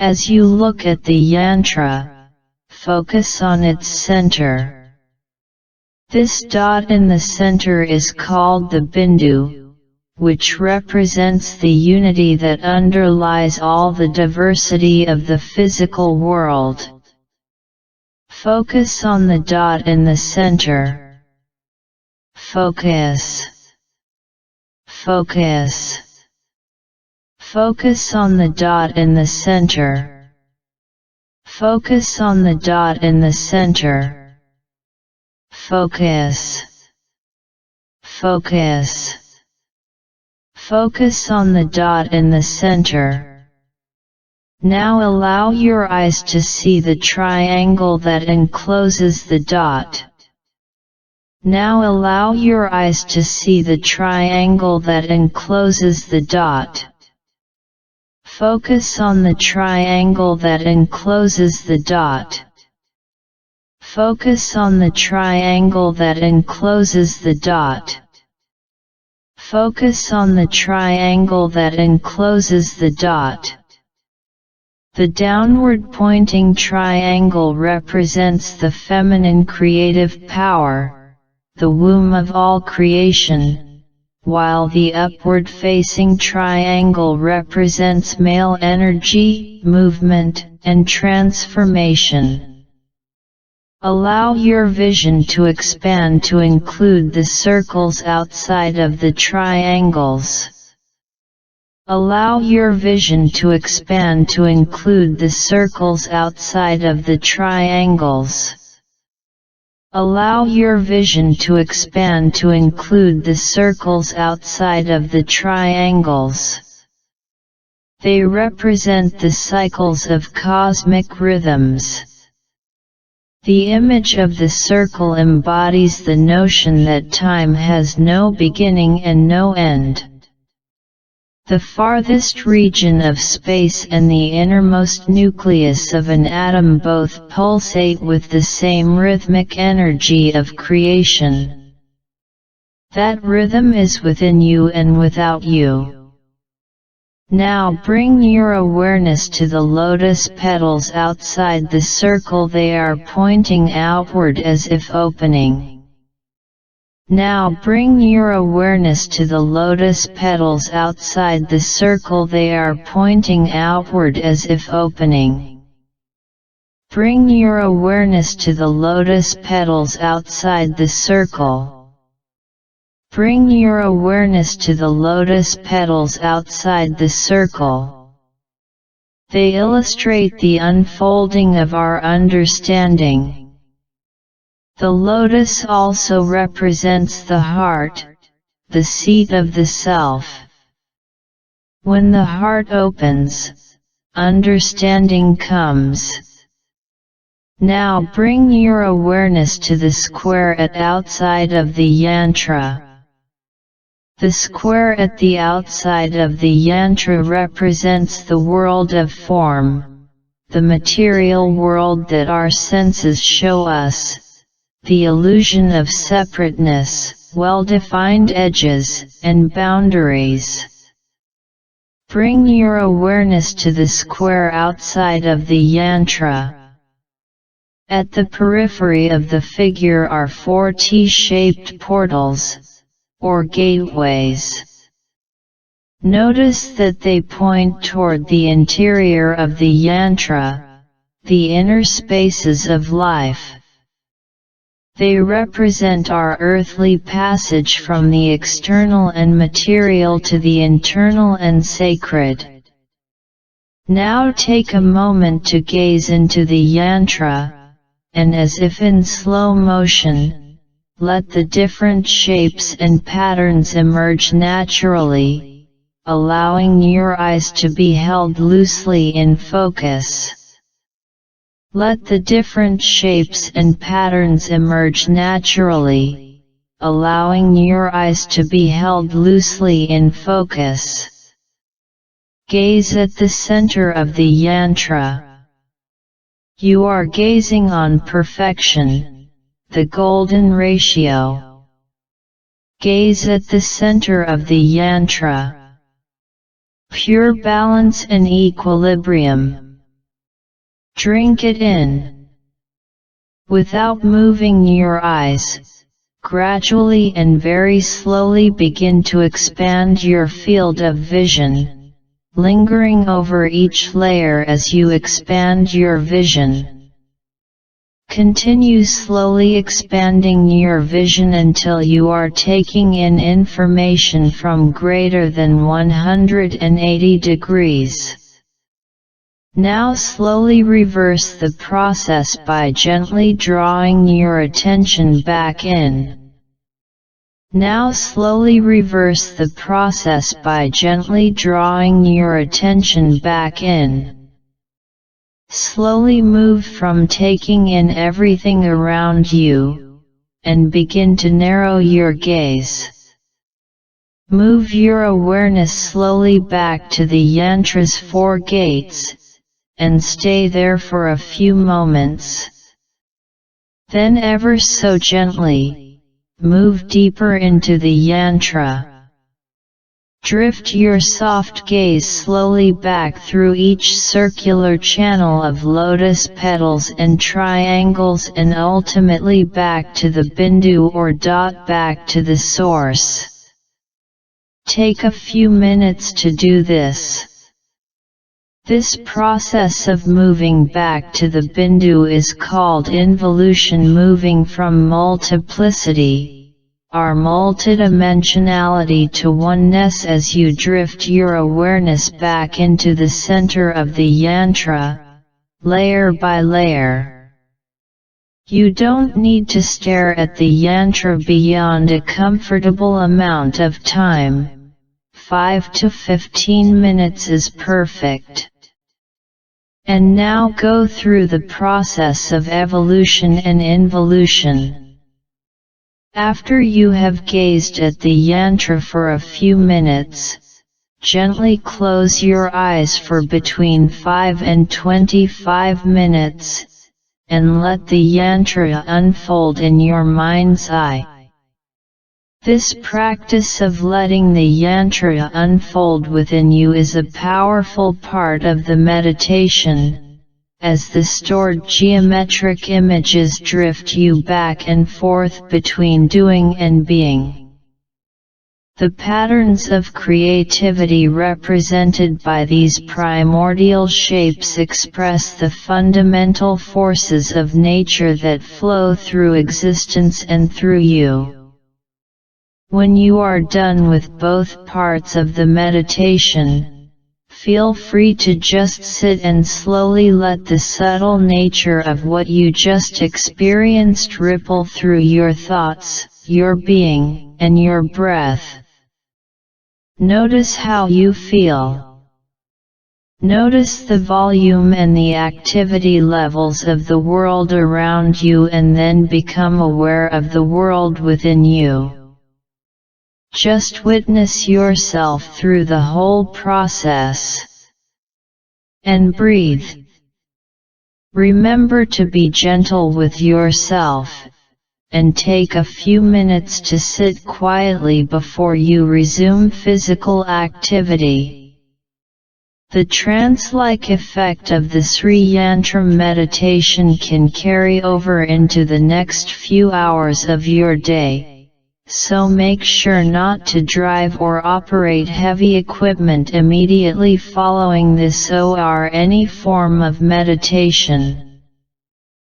As you look at the yantra, focus on its center. This dot in the center is called the bindu, which represents the unity that underlies all the diversity of the physical world. Focus on the dot in the center. Focus. Focus. Focus on the dot in the center. Focus on the dot in the center. Focus. Focus. Focus on the dot in the center. Now allow your eyes to see the triangle that encloses the dot. Now allow your eyes to see the triangle that encloses the dot. Focus on the triangle that encloses the dot. Focus on the triangle that encloses the dot. Focus on the triangle that encloses the dot. The downward pointing triangle represents the feminine creative power, the womb of all creation, while the upward facing triangle represents male energy, movement, and transformation. Allow your vision to expand to include the circles outside of the triangles. Allow your vision to expand to include the circles outside of the triangles. Allow your vision to expand to include the circles outside of the triangles. They represent the cycles of cosmic rhythms. The image of the circle embodies the notion that time has no beginning and no end. The farthest region of space and the innermost nucleus of an atom both pulsate with the same rhythmic energy of creation. That rhythm is within you and without you. Now bring your awareness to the lotus petals outside the circle. They are pointing outward as if opening. Now bring your awareness to the lotus petals outside the circle. They are pointing outward as if opening. Bring your awareness to the lotus petals outside the circle. Bring your awareness to the lotus petals outside the circle. They illustrate the unfolding of our understanding. The lotus also represents the heart, the seat of the self. When the heart opens, understanding comes. Now bring your awareness to the square at outside of the yantra. The square at the outside of the yantra represents the world of form, the material world that our senses show us, the illusion of separateness, well-defined edges, and boundaries. Bring your awareness to the square outside of the yantra. At the periphery of the figure are 4 T-shaped portals, or gateways. Notice that they point toward the interior of the yantra, the inner spaces of life. They represent our earthly passage from the external and material to the internal and sacred. Now take a moment to gaze into the yantra, and as if in slow motion, let the different shapes and patterns emerge naturally, allowing your eyes to be held loosely in focus. Let the different shapes and patterns emerge naturally, allowing your eyes to be held loosely in focus. Gaze at the center of the yantra. You are gazing on perfection, the golden ratio. Gaze at the center of the yantra. Pure balance and equilibrium. Drink it in. Without moving your eyes, gradually and very slowly begin to expand your field of vision, lingering over each layer as you expand your vision. Continue slowly expanding your vision until you are taking in information from greater than 180 degrees. Now slowly reverse the process by gently drawing your attention back in. Now slowly reverse the process by gently drawing your attention back in. Slowly move from taking in everything around you, and begin to narrow your gaze. Move your awareness slowly back to the yantra's 4 gates, and stay there for a few moments. Then ever so gently, move deeper into the yantra. Drift your soft gaze slowly back through each circular channel of lotus petals and triangles and ultimately back to the bindu or dot, back to the source. Take a few minutes to do this. This process of moving back to the bindu is called involution, moving from multiplicity, or multidimensionality, to oneness as you drift your awareness back into the center of the yantra, layer by layer. You don't need to stare at the yantra beyond a comfortable amount of time. 5 to 15 minutes is perfect. And now go through the process of evolution and involution. After you have gazed at the yantra for a few minutes, gently close your eyes for between 5 and 25 minutes, and let the yantra unfold in your mind's eye. This practice of letting the yantra unfold within you is a powerful part of the meditation, as the stored geometric images drift you back and forth between doing and being. The patterns of creativity represented by these primordial shapes express the fundamental forces of nature that flow through existence and through you. When you are done with both parts of the meditation, feel free to just sit and slowly let the subtle nature of what you just experienced ripple through your thoughts, your being, and your breath. Notice how you feel. Notice the volume and the activity levels of the world around you, and then become aware of the world within you. Just witness yourself through the whole process. And breathe. Remember to be gentle with yourself, and take a few minutes to sit quietly before you resume physical activity. The trance-like effect of the SriYantra meditation can carry over into the next few hours of your day. So make sure not to drive or operate heavy equipment immediately following this or any form of meditation.